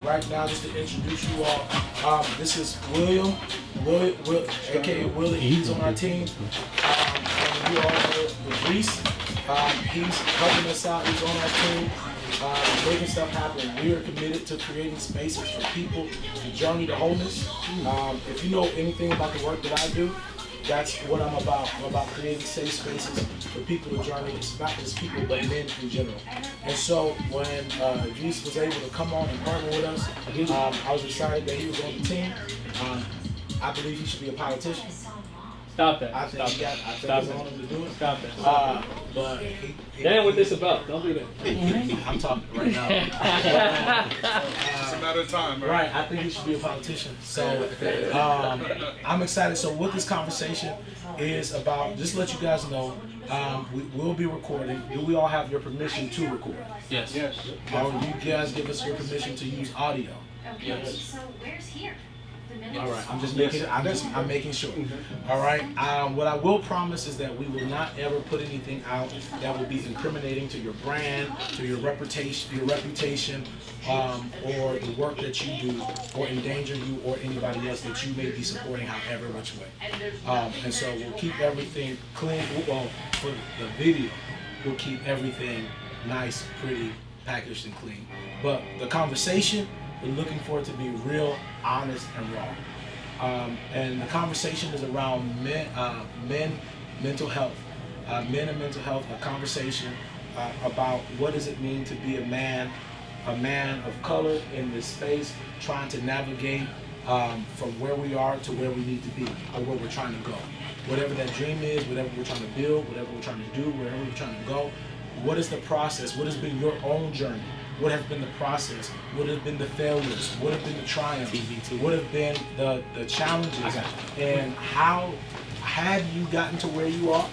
Right now, just to introduce you all, this is William, aka Willie. He's on our team. And you all know Reese. He's helping us out. He's on our team, making stuff happen. We are committed to creating spaces for people to journey to wholeness. If you know anything about the work that I do, that's what I'm about. I'm about creating safe spaces for people to journey. It's not just people, but men in general. And so when Reese was able to come on and partner with us, I was excited that he was on the team. I believe he should be a politician. Stop that. I think Stop that. I think Stop it's that. on him to do it. Stop that. But That ain't what this about. Don't do that. I'm talking right now. It's a matter of time, right? Right, I think he should be a politician. So I'm excited. So what this conversation is about, just to let you guys know, we will be recording. Do we all have your permission to record? Yes. Yes. Or you guys give us your permission to use audio? Okay, Yes. so where's here? All right, I'm making sure. All right. What I will promise is that we will not ever put anything out that will be incriminating to your brand, to your reputation, or the work that you do, or endanger you or anybody else that you may be supporting, however which way. And so we'll keep everything clean. Well, for the video, we'll keep everything nice, pretty, packaged, and clean. But the conversation, we're looking for it to be real, honest, and raw. And the conversation is around men, mental health. Men and mental health, a conversation about what does it mean to be a man of color in this space, trying to navigate from where we are to where we need to be, or where we're trying to go. Whatever that dream is, whatever we're trying to build, whatever we're trying to do, wherever we're trying to go, what is the process? What has been your own journey? What has been the process? What have been the failures? What have been the triumphs? What have been the challenges? And how have you gotten to where you are?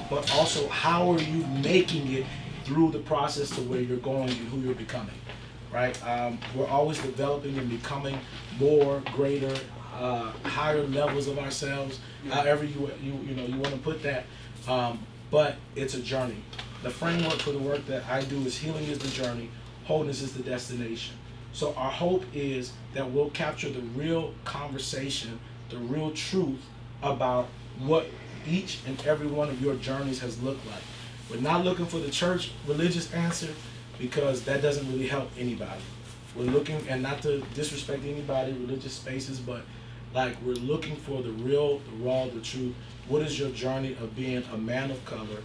But also, how are you making it through the process to where you're going and who you're becoming, right? We're always developing and becoming more, greater, higher levels of ourselves. However you want to put that, but it's a journey. The framework for the work that I do is healing is the journey, wholeness is the destination. So our hope is that we'll capture the real conversation, the real truth about what each and every one of your journeys has looked like. We're not looking for the church religious answer, because that doesn't really help anybody. We're looking, and not to disrespect anybody, religious spaces, but like we're looking for the real, the raw, the truth. What is your journey of being a man of color,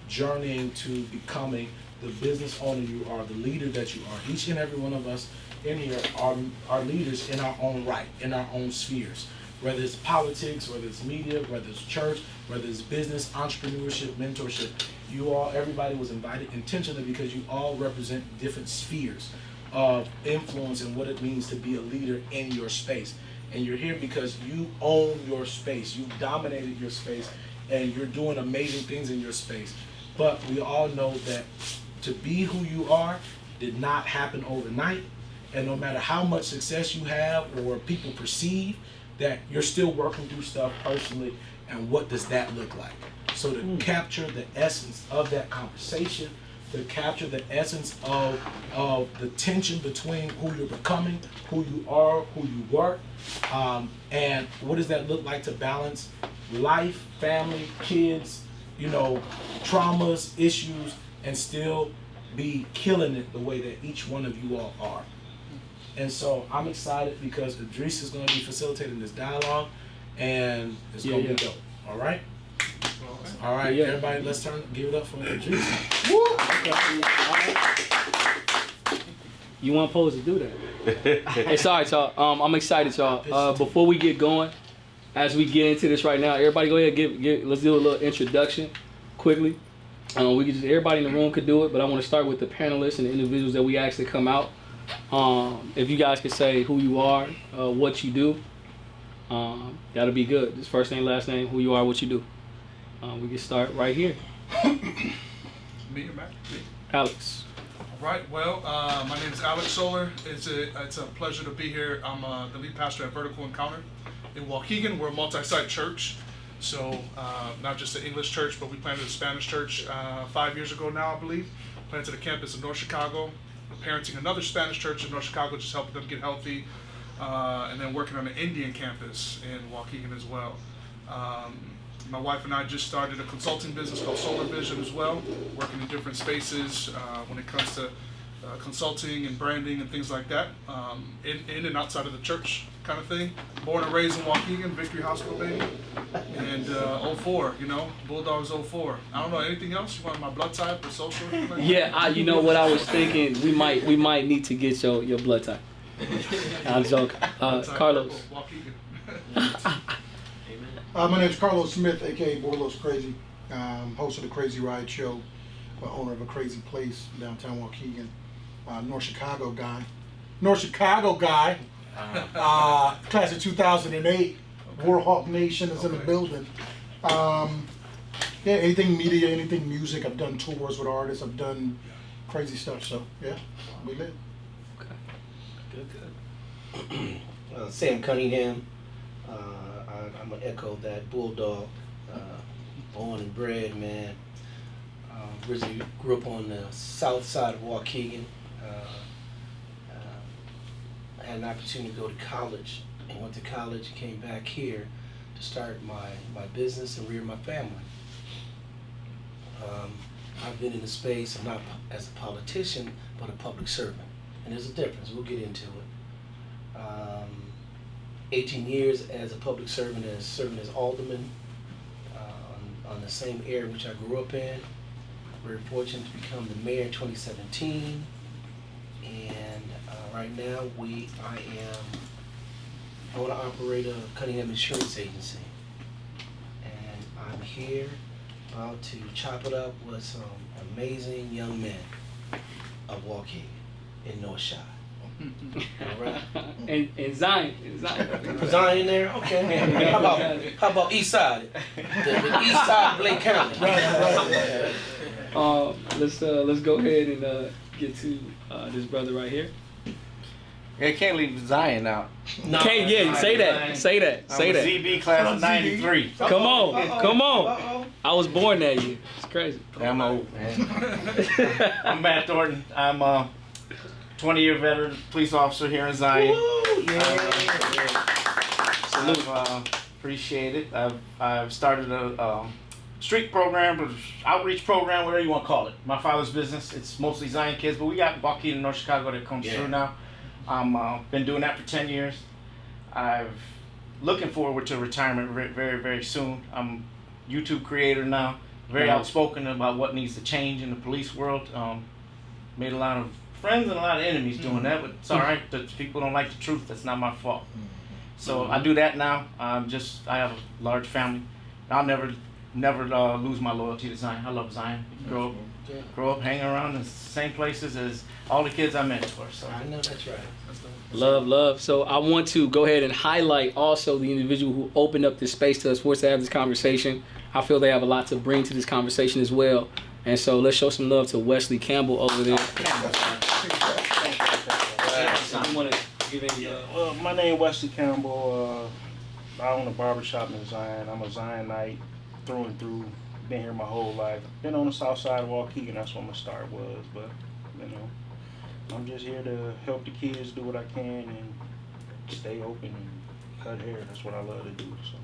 journeying to becoming the business owner you are, the leader that you are? Each and every one of us in here are leaders in our own right, in our own spheres. Whether it's politics, whether it's media, whether it's church, whether it's business, entrepreneurship, mentorship, you all, everybody was invited intentionally because you all represent different spheres of influence and what it means to be a leader in your space. And you're here because you own your space, you dominated your space, and you're doing amazing things in your space. But we all know that to be who you are did not happen overnight. And no matter how much success you have or people perceive, that you're still working through stuff personally. And what does that look like? So to capture the essence of that conversation, to capture the essence of the tension between who you're becoming, who you are, who you were, and what does that look like to balance life, family, kids, traumas, issues, and still be killing it the way that each one of you all are. And so I'm excited because Idris is going to be facilitating this dialogue, and it's going to be dope. All right? All right, everybody, let's give it up for Idris. You weren't supposed to do that. Hey, sorry, y'all. I'm excited, y'all. Before we get going, as we get into this right now, everybody go ahead and let's do a little introduction quickly. Everybody in the room could do it, but I want to start with the panelists and the individuals that we actually come out. If you guys could say who you are, what you do, that'll be good. Just first name, last name, who you are, what you do. We can start right here. Me or Matt? Me. Alex. All right. Well, my name is Alex Solar. It's a pleasure to be here. I'm the lead pastor at Vertical Encounter in Waukegan. We're a multi-site church. So not just an English church, but we planted a Spanish church 5 years ago now, I believe. Planted a campus in North Chicago. parenting another Spanish church in North Chicago, just helping them get healthy, and then working on an Indian campus in Waukegan as well. My wife and I just started a consulting business called Solar Vision as well, working in different spaces when it comes to consulting and branding and things like that, in and outside of the church kind of thing. Born and raised in Waukegan, Victory Hospital, baby. And 04, you know, Bulldogs 04. I don't know, anything else? You want my blood type or social? Like Yeah, you know what I was thinking? We might need to get your blood type. I'm joking. Carlos. Waukegan. My name is Carlos Smith, aka Borlos Crazy, host of the Crazy Ride Show, owner of a crazy place downtown Waukegan, North Chicago guy. Class of 2008, Warhawk Nation is in the building. Yeah, anything media, anything music. I've done tours with artists. I've done crazy stuff. So yeah, we lit. Good. Sam Cunningham. I'm gonna echo that Bulldog. Born and bred, man. Originally grew up on the south side of Waukegan. I had an opportunity to go to college, and went to college and came back here to start my business and rear my family. I've been in the space, I'm not as a politician, but a public servant. And there's a difference, we'll get into it. 18 years as a public servant, serving as alderman on the same area which I grew up in. Very fortunate to become the mayor in 2017. And right now I am owner-operator of Cunningham Insurance Agency. And I'm here about to chop it up with some amazing young men of Waukegan in North Side. All right. And Zion. Zion in there? Okay. How about East Side? The East Side of Lake County. Let's go ahead and get to this brother right here. I can't leave Zion out. No, Can't, yeah, say that. Say that. I'm Say a that. ZB class of 93. Come on. I was born that year. It's crazy. I'm old, man. I'm Matt Thornton. I'm a 20-year veteran police officer here in Zion. Salute. Appreciate it. I've started a street program, outreach program, whatever you want to call it. My father's business. It's mostly Zion kids, but we got Waukegan in North Chicago that comes through now. Been doing that for 10 years. I'm looking forward to retirement very, very soon. I'm a YouTube creator now, very outspoken about what needs to change in the police world. Made a lot of friends and a lot of enemies doing that, but it's all right. If people don't like the truth, that's not my fault. So I do that now. I have a large family. I'll never lose my loyalty to Zion. I love Zion. Grow up hanging around in the same places as all the kids I mentor. So I know that's right. Love. So I want to go ahead and highlight also the individual who opened up this space to us for us to have this conversation. I feel they have a lot to bring to this conversation as well. And so let's show some love to Wesley Campbell over there. You want to give any, Well, my name is Wesley Campbell. I own a barbershop in Zion. I'm a Zionite through and through. Been here my whole life. Been on the south side of Waukegan. That's where my start was. But, I'm just here to help the kids do what I can and stay open and cut hair. That's what I love to do. So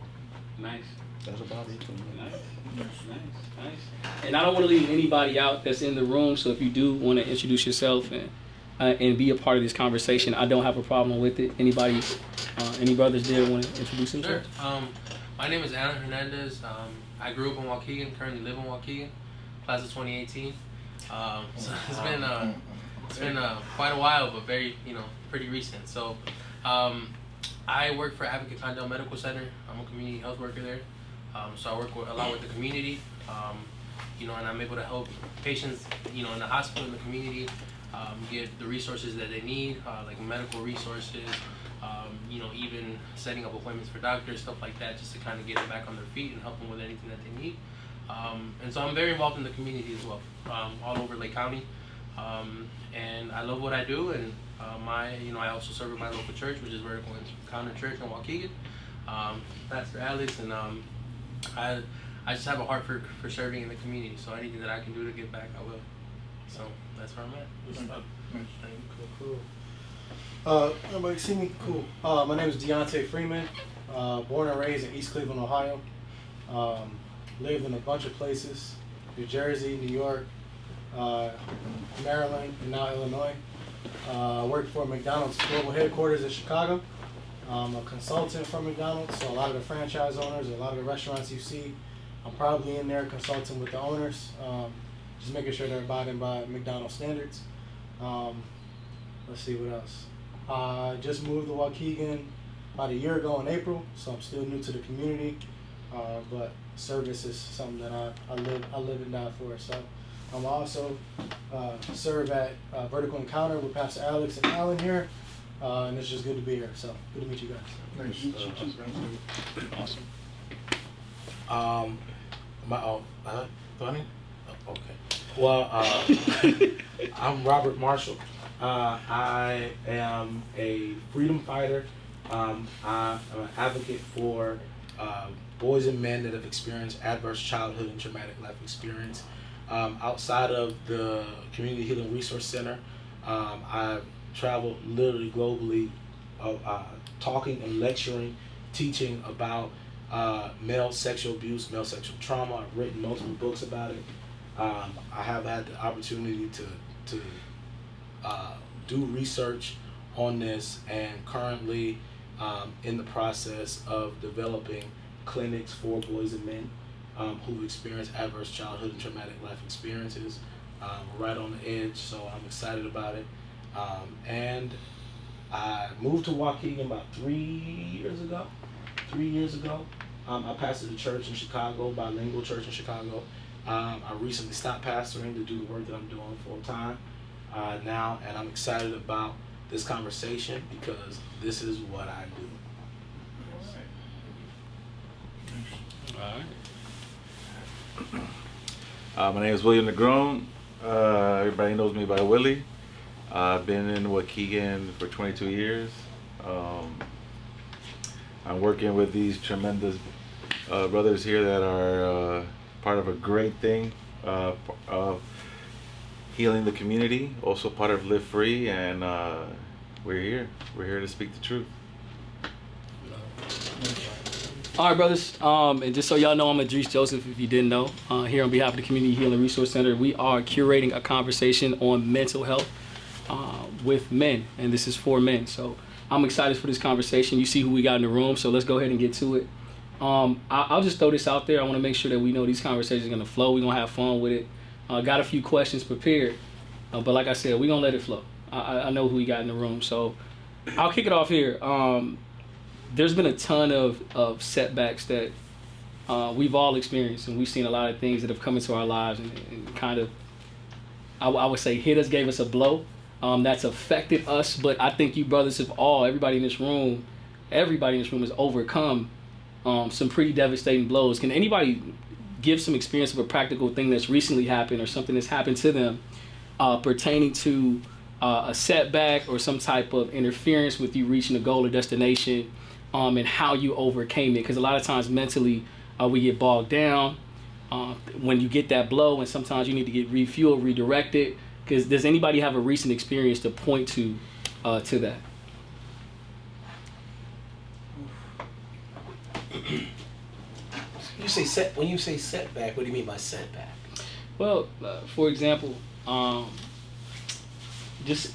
nice. that's about it for me. Nice. And I don't want to leave anybody out that's in the room. So if you do want to introduce yourself and be a part of this conversation, I don't have a problem with it. Any brothers there want to introduce themselves? Sure. My name is Alan Hernandez. I grew up in Waukegan, currently live in Waukegan, class of 2018. So it's been quite a while, but very, pretty recent. So I work for Advocate Condell Medical Center. I'm a community health worker there. So I work a lot with the community, and I'm able to help patients, in the hospital, in the community, get the resources that they need, like medical resources, even setting up appointments for doctors, stuff like that, just to kind of get them back on their feet and help them with anything that they need. And so I'm very involved in the community as well, all over Lake County. And I love what I do, and I also serve at my local church, which is Vertical Encounter Church in Waukegan. Pastor Alex, and I just have a heart for serving in the community. So anything that I can do to give back, I will. So that's where I'm at. Cool. Everybody see me? Cool. My name is Deontay Freeman. Born and raised in East Cleveland, Ohio. Lived in a bunch of places: New Jersey, New York, Maryland, and now Illinois. Worked for McDonald's global headquarters in Chicago. I'm a consultant for McDonald's, so a lot of the franchise owners, a lot of the restaurants you see, I'm probably in there consulting with the owners, just making sure they're abiding by McDonald's standards. Let's see what else. I just moved to Waukegan about a year ago in April, so I'm still new to the community, but service is something that I live and die for. So I'm also serve at Vertical Encounter with Pastor Alex and Alan here, and it's just good to be here. So good to meet you guys. Awesome. Funny? Okay. Well, I'm Robert Marshall. I am a freedom fighter. I'm an advocate for boys and men that have experienced adverse childhood and traumatic life experience. Outside of the Community Healing Resource Center, I've traveled literally globally, talking and lecturing, teaching about male sexual abuse, male sexual trauma. I've written multiple books about it. I have had the opportunity to do research on this, and currently in the process of developing clinics for boys and men who've experienced adverse childhood and traumatic life experiences. We're right on the edge, so I'm excited about it. And I moved to Waukegan about 3 years ago. 3 years ago. I pastored a church in Chicago, bilingual church in Chicago. I recently stopped pastoring to do the work that I'm doing full time now, and I'm excited about this conversation because this is what I do. All right. My name is William Negron. Everybody knows me by Willie. I've been in Waukegan for 22 years. I'm working with these tremendous brothers here that are part of a great thing of healing the community, also part of Live Free, and we're here. We're here to speak the truth. All right, brothers. And just so y'all know, I'm Idris Joseph, if you didn't know. Here on behalf of the Community Healing Resource Center, we are curating a conversation on mental health with men, and this is for men. So I'm excited for this conversation. You see who we got in the room, so let's go ahead and get to it. I'll just throw this out there. I want to make sure that we know these conversations are going to flow. We're going to have fun with it. Got a few questions prepared, but like I said, we're going to let it flow. I know who we got in the room, so I'll kick it off here. There's been a ton of setbacks that we've all experienced, and we've seen a lot of things that have come into our lives and kind of, I would say, hit us, gave us a blow that's affected us. But I think you brothers have everybody in this room has overcome some pretty devastating blows. Can anybody give some experience of a practical thing that's recently happened or something that's happened to them pertaining to a setback or some type of interference with you reaching a goal or destination, and how you overcame it? Because a lot of times mentally we get bogged down when you get that blow, and sometimes you need to get refueled, redirected. Because does anybody have a recent experience to point to that? When you say setback, what do you mean by setback? Well, for example, just